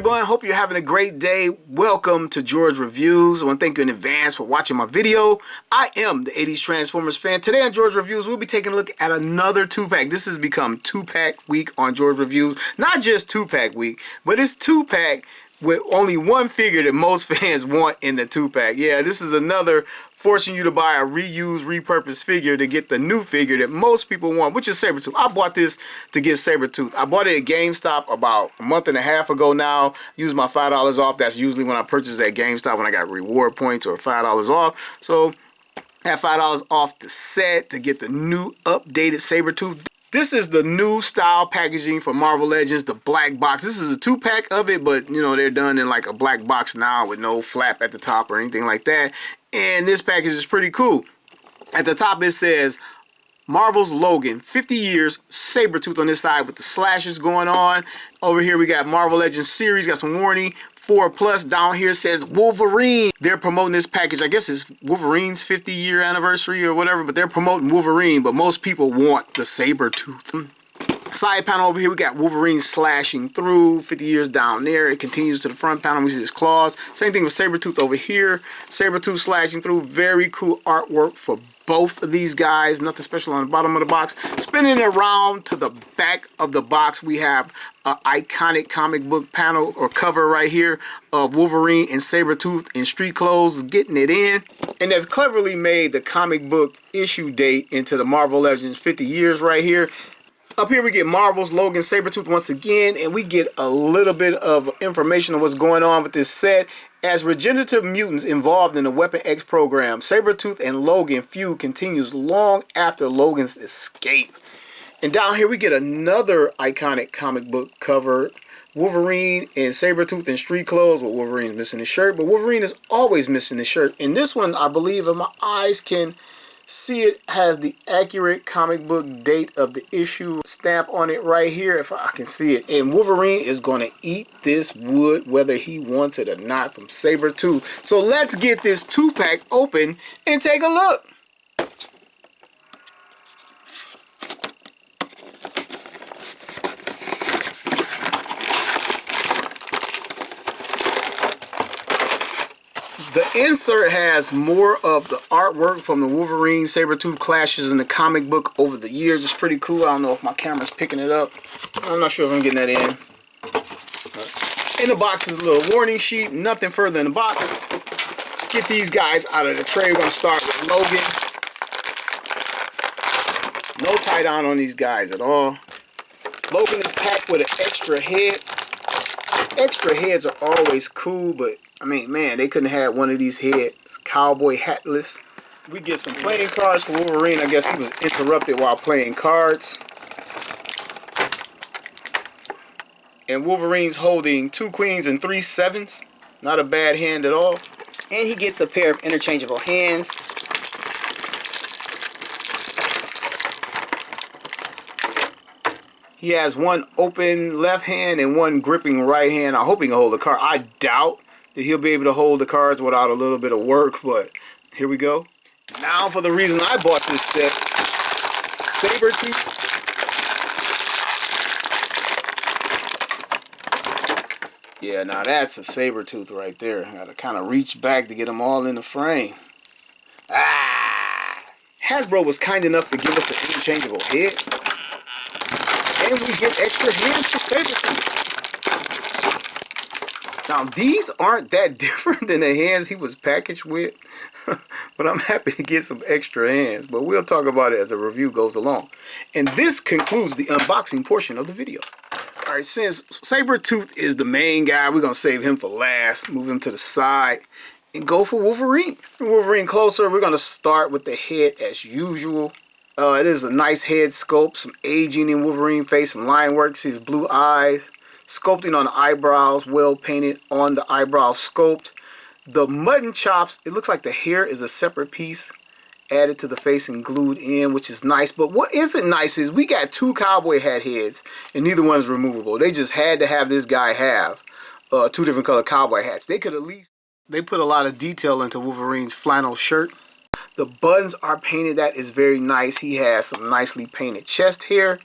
everyone? Hope you're having a great day. Welcome to George Reviews. I want to thank you in advance for watching my video. I am the 80s Transformers fan. Today on George Reviews, we'll be taking a look at another 2-pack. This has become 2-pack week on George Reviews. Not just 2-pack week, but it's 2-pack with only one figure that most fans want in the 2-pack. Yeah, this is another forcing you to buy a reused, repurposed figure to get the new figure that most people want, which is Sabertooth. I bought this to get Sabertooth. I bought it at GameStop about a month and a half ago now. Used my $5 off. That's usually when I purchase at GameStop when I got reward points or $5 off. So I had $5 off the set to get the new updated Sabertooth. This is the new style packaging for Marvel Legends, the black box. This is a 2-pack of it, but you know, they're done in like a black box now with no flap at the top or anything like that. And this package is pretty cool. At the top it says Marvel's Logan, 50 years, Sabertooth on this side with the slashes going on. Over here we got Marvel Legends series, got some warning. 4+. Down here says Wolverine. They're promoting this package. I guess it's Wolverine's 50-year anniversary or whatever, but they're promoting Wolverine, but most people want the Sabertooth. Side panel over here, we got Wolverine slashing through, 50 years down there. It continues to the front panel. We see his claws. Same thing with Sabertooth over here. Sabertooth slashing through. Very cool artwork for both of these guys. Nothing special on the bottom of the box. Spinning around to the back of the box, we have an iconic comic book panel or cover right here of Wolverine and Sabertooth in street clothes getting it in. And they've cleverly made the comic book issue date into the Marvel Legends 50 years right here. Up here we get Marvel's Logan Sabertooth once again, and we get a little bit of information on what's going on with this set. As regenerative mutants involved in the Weapon X program, Sabertooth and Logan feud continues long after Logan's escape. And down here we get another iconic comic book cover. Wolverine and Sabertooth in street clothes. Well, Wolverine's missing his shirt, but Wolverine is always missing his shirt. In this one, I believe, if my eyes can see, it has the accurate comic book date of the issue stamp on it right here, if I can see it. And Wolverine is going to eat this wood whether he wants it or not from Sabertooth. So let's get this 2-pack open and take a look. The insert has more of the artwork from the Wolverine Sabertooth clashes in the comic book over the years. It's pretty cool. I don't know if my camera's picking it up. I'm not sure if I'm getting that in. In the box is a little warning sheet. Nothing further in the box. Let's get these guys out of the tray. We're going to start with Logan. No tie-down on these guys at all. Logan is packed with an extra head. Extra heads are always cool, but I mean, man, they couldn't have one of these heads. Cowboy hatless. We get some playing cards for Wolverine. I guess he was interrupted while playing cards. And Wolverine's holding 2 queens and 3 sevens. Not a bad hand at all. And he gets a pair of interchangeable hands. He has one open left hand and one gripping right hand. I hope he can hold the card. I doubt that he'll be able to hold the cards without a little bit of work, but here we go. Now for the reason I bought this set. Sabertooth. Yeah, now that's a Sabertooth right there. I gotta kind of reach back to get them all in the frame. Ah! Hasbro was kind enough to give us an interchangeable head. And we get extra hands for Sabertooth. Now, these aren't that different than the hands he was packaged with. But I'm happy to get some extra hands. But we'll talk about it as the review goes along. And this concludes the unboxing portion of the video. Alright, since Sabertooth is the main guy, we're going to save him for last. Move him to the side. And go for Wolverine. Wolverine closer. We're going to start with the head as usual. It is a nice head sculpt, some aging in Wolverine face, some line work, see his blue eyes, sculpting on the eyebrows, well painted on the eyebrow sculpt. The mutton chops, it looks like the hair is a separate piece added to the face and glued in, which is nice. But what isn't nice is we got 2 cowboy hat heads and neither one is removable. They just had to have this guy have 2 different color cowboy hats. They could at least, they put a lot of detail into Wolverine's flannel shirt. The buttons are painted. That is very nice. He has some nicely painted chest hair.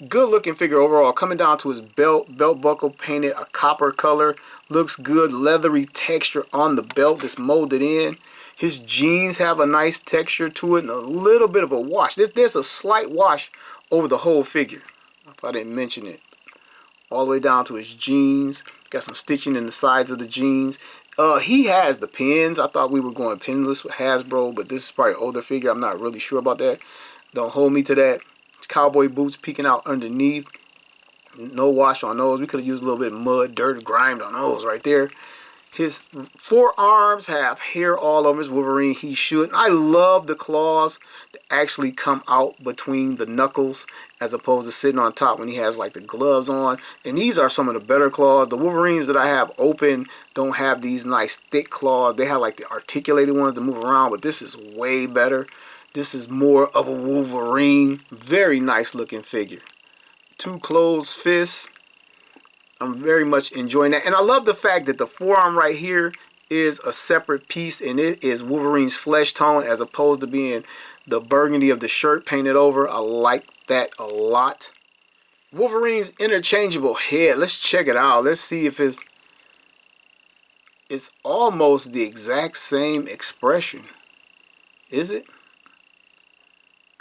Good looking figure overall. Coming down to his belt buckle painted a copper color. Looks good, leathery texture on the belt that's molded in. His jeans have a nice texture to it and a little bit of a wash. There's a slight wash over the whole figure, if I didn't mention it. All the way down to his jeans. Got some stitching in the sides of the jeans. He has the pins. I thought we were going pinless with Hasbro, but this is probably an older figure. I'm not really sure about that. Don't hold me to that. His cowboy boots peeking out underneath. No wash on those. We could have used a little bit of mud, dirt, grimed on those right there. His forearms have hair all over his Wolverine. He should. I love the claws that actually come out between the knuckles as opposed to sitting on top when he has like the gloves on. And these are some of the better claws. The Wolverines that I have open don't have these nice thick claws. They have like the articulated ones to move around, but this is way better. This is more of a Wolverine. Very nice looking figure. Two closed fists. I'm very much enjoying that. And I love the fact that the forearm right here is a separate piece and it is Wolverine's flesh tone as opposed to being the burgundy of the shirt painted over. I like that a lot. Wolverine's interchangeable head. Let's check it out. Let's see if it's almost the exact same expression. Is it?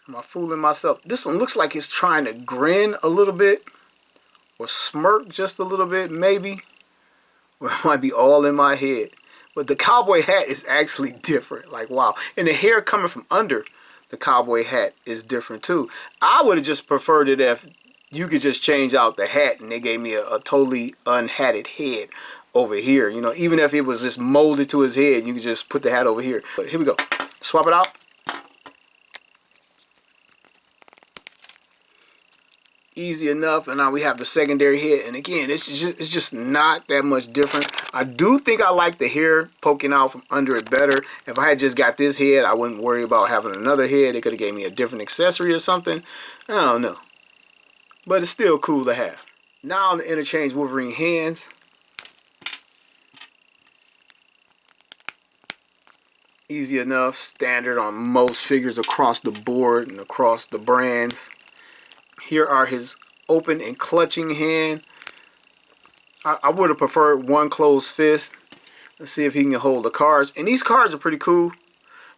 Am I fooling myself? This one looks like it's trying to grin a little bit. Or smirk just a little bit, maybe. Well, it might be all in my head. But the cowboy hat is actually different. Like, wow. And the hair coming from under the cowboy hat is different, too. I would have just preferred it if you could just change out the hat and they gave me a totally unhatted head over here. You know, even if it was just molded to his head, you could just put the hat over here. But here we go. Swap it out. Easy enough, and now we have the secondary head, and again it's just not that much different. I do think I like the hair poking out from under it better. If I had just got this head, I wouldn't worry about having another head. They could have gave me a different accessory or something. I don't know, but it's still cool to have. Now on the interchange Wolverine hands. Easy enough, standard on most figures across the board and across the brands. Here are his open and clutching hand. I would have preferred one closed fist. Let's see if he can hold the cards. And these cards are pretty cool.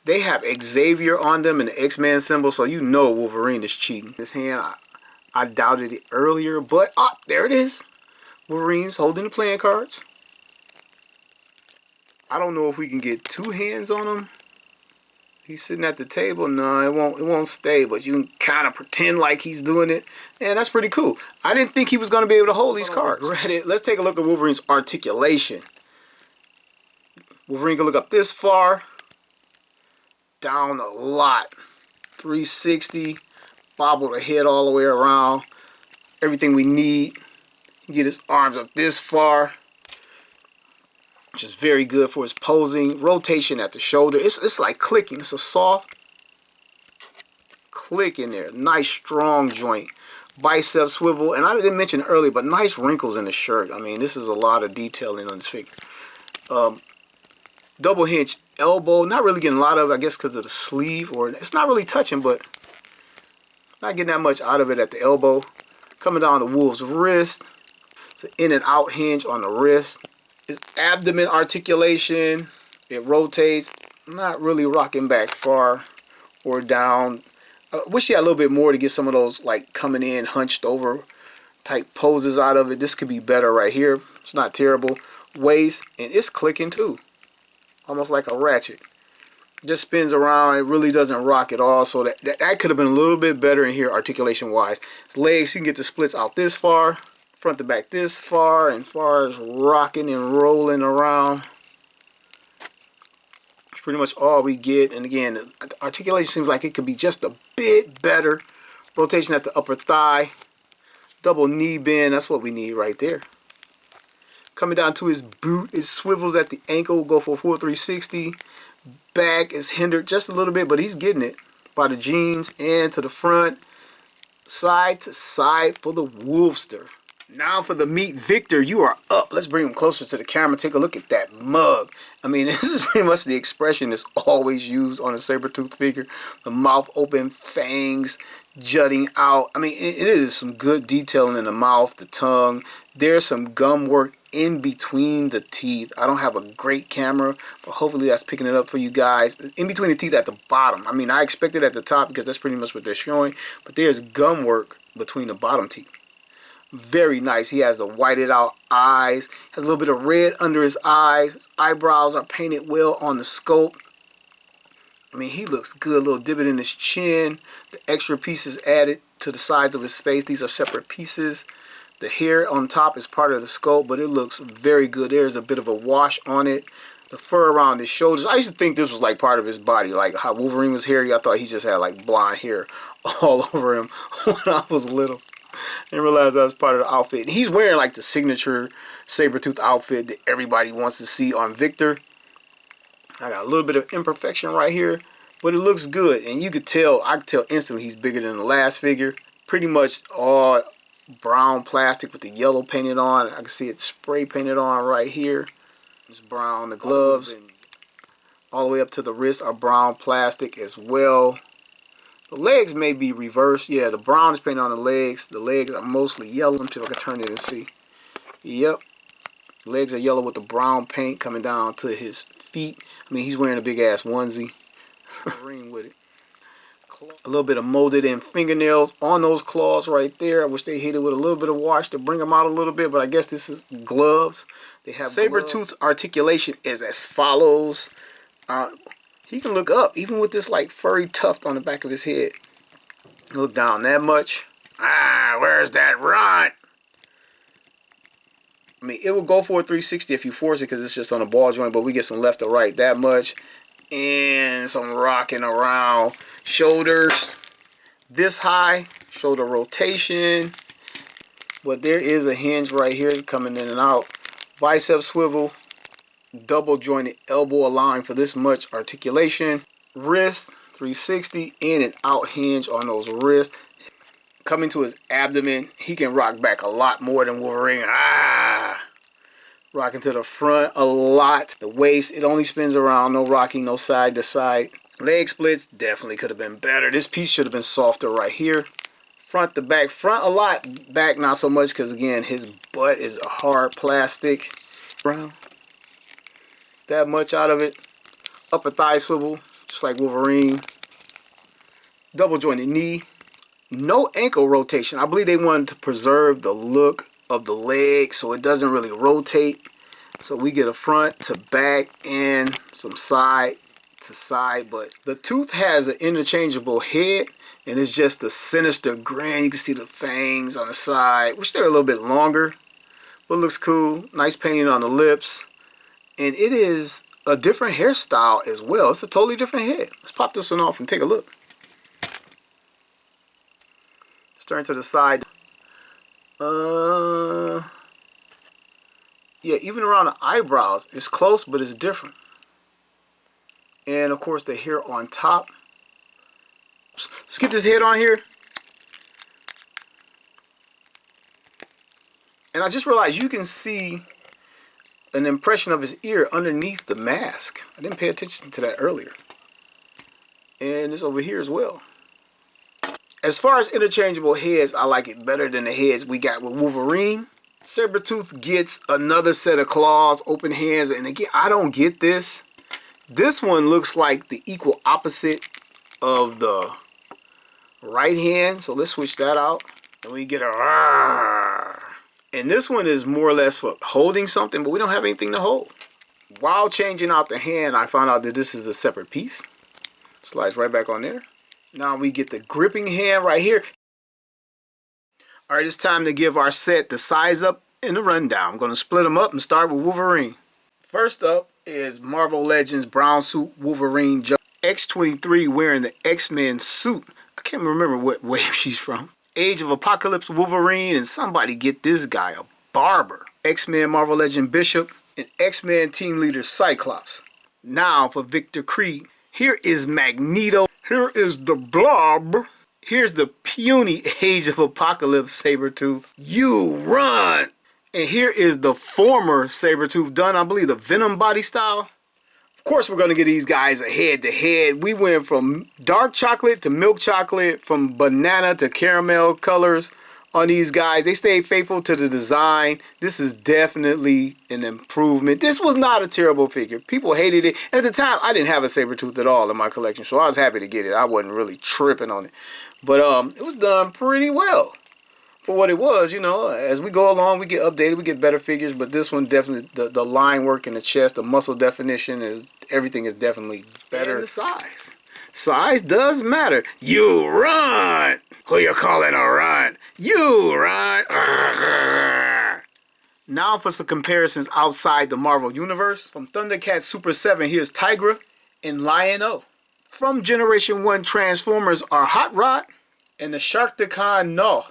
They have Xavier on them and the X-Men symbol, so you know Wolverine is cheating. This hand, I doubted it earlier, but there it is. Wolverine's holding the playing cards. I don't know if we can get two hands on him. He's sitting at the table. No, it won't stay, but you can kind of pretend like he's doing it. And that's pretty cool. I didn't think he was going to be able to hold these cards. Let's take a look at Wolverine's articulation. Wolverine can look up this far. Down a lot. 360. Bobble the head all the way around. Everything we need. He can get his arms up this far, which is very good for his posing. Rotation at the shoulder. It's like clicking. It's a soft click in there. Nice strong joint. Bicep swivel. And I didn't mention earlier, but nice wrinkles in the shirt. I mean, this is a lot of detailing on this figure. Double hinge elbow. Not really getting a lot of it, I guess, because of the sleeve. Or it's not really touching, but not getting that much out of it at the elbow. Coming down the Wolf's wrist. It's an in and out hinge on the wrist. His abdomen articulation, it rotates, not really rocking back far or down. Wish he had a little bit more to get some of those like coming in hunched over type poses out of it. This could be better right here. It's not terrible. Waist, and it's clicking too. Almost like a ratchet. Just spins around. It really doesn't rock at all. So that could have been a little bit better in here articulation wise. His legs, he can get the splits out this far. Front to back this far, and far as rocking and rolling around. It's pretty much all we get. And again, the articulation seems like it could be just a bit better. Rotation at the upper thigh. Double knee bend. That's what we need right there. Coming down to his boot, it swivels at the ankle. Go for a full 360. Back is hindered just a little bit, but he's getting it by the jeans. And to the front. Side to side for the Wolfster. Now for the Meet Victor, you are up. Let's bring him closer to the camera. Take a look at that mug. I mean, this is pretty much the expression that's always used on a Sabertooth figure. The mouth open, fangs jutting out. I mean, it is some good detailing in the mouth, the tongue. There's some gum work in between the teeth. I don't have a great camera, but hopefully that's picking it up for you guys. In between the teeth at the bottom. I mean, I expect it at the top because that's pretty much what they're showing, but there's gum work between the bottom teeth. Very nice. He has the whited out eyes. Has a little bit of red under his eyes. His eyebrows are painted well on the scope. I mean, he looks good. A little divot in his chin. The extra pieces added to the sides of his face. These are separate pieces. The hair on top is part of the scope, but it looks very good. There's a bit of a wash on it. The fur around his shoulders. I used to think this was like part of his body, like how Wolverine was hairy. I thought he just had like blonde hair all over him when I was little. I didn't realize that was part of the outfit. He's wearing like the signature Sabertooth outfit that everybody wants to see on Victor. I got a little bit of imperfection right here, but it looks good. And you could tell, I could tell instantly he's bigger than the last figure. Pretty much all brown plastic with the yellow painted on. I can see it spray painted on right here. It's brown. The gloves all the way up to the wrist are brown plastic as well. The legs may be reversed. Yeah, the brown is painted on the legs. The legs are mostly yellow. Let me see if I can turn it and see. Yep. Legs are yellow with the brown paint coming down to his feet. I mean, he's wearing a big ass onesie. Ring with it. A little bit of molded in fingernails on those claws right there. I wish they hit it with a little bit of wash to bring them out a little bit, but I guess this is gloves. They have Sabertooth's articulation is as follows. He can look up, even with this like furry tuft on the back of his head. Look down that much. Where's that runt? I mean, it will go for a 360 if you force it because it's just on a ball joint, but we get some left to right that much. And some rocking around. Shoulders this high, shoulder rotation. But there is a hinge right here coming in and out. Bicep swivel. Double jointed elbow allowing for this much articulation. Wrist 360 in and out hinge on those wrists. Coming to his abdomen, he can rock back a lot more than Wolverine. Rocking to the front a lot. The waist, it only spins around, no rocking, no side to side. Leg splits definitely could have been better. This piece should have been softer right here. Front to back, front a lot, back not so much because again his butt is a hard plastic. Brown. That much out of it. Upper thigh swivel, just like Wolverine. Double jointed knee. No ankle rotation. I believe they wanted to preserve the look of the leg so it doesn't really rotate. So we get a front to back and some side to side. But the tooth has an interchangeable head and it's just a sinister grin. You can see the fangs on the side, which they're a little bit longer, but looks cool. Nice painting on the lips. And it is a different hairstyle as well. It's a totally different head. Let's pop this one off and take a look. Let's turn to the side. Yeah, even around the eyebrows, it's close, but it's different. And of course, the hair on top. Let's get this head on here. And I just realized you can see an impression of his ear underneath the mask. I didn't pay attention to that earlier. And it's over here as well. As far as interchangeable heads, I like it better than the heads we got with Wolverine. Sabertooth gets another set of claws, open hands, and again, I don't get this. This one looks like the equal opposite of the right hand, so let's switch that out. And we get a... And this one is more or less for holding something, but we don't have anything to hold. While changing out the hand, I found out that this is a separate piece. Slides right back on there. Now we get the gripping hand right here. All right, it's time to give our set the size up and the rundown. I'm going to split them up and start with Wolverine. First up is Marvel Legends brown suit Wolverine X-23 wearing the X-Men suit. I can't remember what wave she's from. Age of Apocalypse Wolverine, and somebody get this guy a barber. X-Men Marvel Legend Bishop and X-Men Team Leader Cyclops. Now for Victor Creed. Here is Magneto. Here is the Blob. Here's the puny Age of Apocalypse Sabertooth. You run! And here is the former Sabertooth done, I believe, the Venom body style. Of course, we're going to get these guys a head-to-head. We went from dark chocolate to milk chocolate, from banana to caramel colors on these guys. They stayed faithful to the design. This is definitely an improvement. This was not a terrible figure. People hated it. And at the time, I didn't have a Sabertooth at all in my collection, so I was happy to get it. I wasn't really tripping on it. But it was done pretty well for what it was. You know, as we go along, we get updated, we get better figures. But this one definitely, the line work in the chest, the muscle definition, is everything is definitely better. And the size. Size does matter. You run! Who you calling a run? You run! Now for some comparisons outside the Marvel Universe. From Thundercats Super 7, here's Tigra and Lion-O. From Generation 1 Transformers are Hot Rod and the Sharkticon No.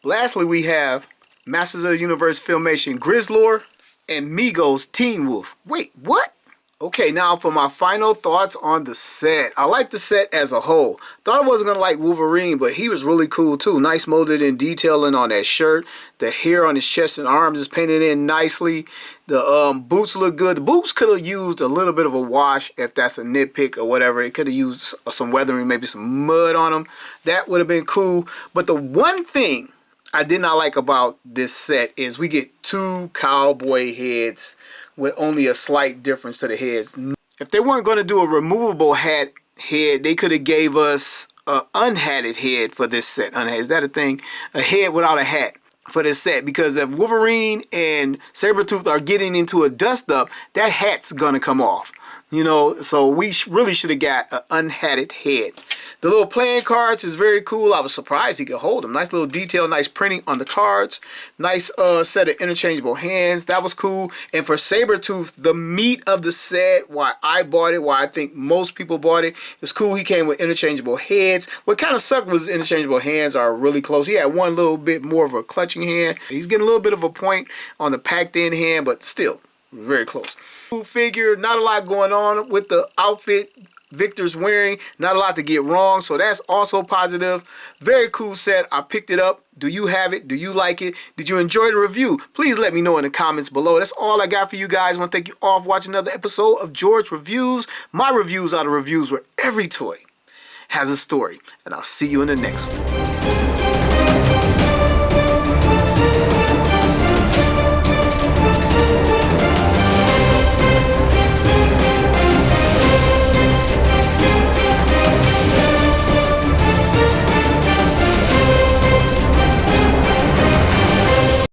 Lastly, we have Masters of the Universe Filmation Grizzlor and Migos Teen Wolf. Wait, what? Okay, now for my final thoughts on the set. I like the set as a whole. Thought I wasn't going to like Wolverine, but he was really cool too. Nice molded in detailing on that shirt. The hair on his chest and arms is painted in nicely. The boots look good. The boots could have used a little bit of a wash if that's a nitpick or whatever. It could have used some weathering, maybe some mud on them. That would have been cool. But the one thing I did not like about this set is we get two cowboy heads with only a slight difference to the heads. If they weren't going to do a removable head, they could have gave us an unhatted head for this set. Is that a thing? A head without a hat for this set. Because if Wolverine and Sabertooth are getting into a dust-up, that hat's going to come off. You know, so we really should have got an unhatted head. The little playing cards is very cool. I was surprised he could hold them. Nice little detail, nice printing on the cards. Nice set of interchangeable hands. That was cool. And for Sabertooth, the meat of the set, why I bought it, why I think most people bought it, it's cool. He came with interchangeable heads. What kind of sucked was interchangeable hands are really close. He had one little bit more of a clutching hand. He's getting a little bit of a point on the packed in hand, but still very close. Cool figure, not a lot going on with the outfit Victor's wearing, not a lot to get wrong, so that's also positive. Very cool set. I picked it up. Do you have it? Do you like it? Did you enjoy the review? Please let me know in the comments below. That's all I got for you guys. I want to thank you all for watching another episode of George Reviews. My reviews are the reviews where every toy has a story, and I'll see you in the next one.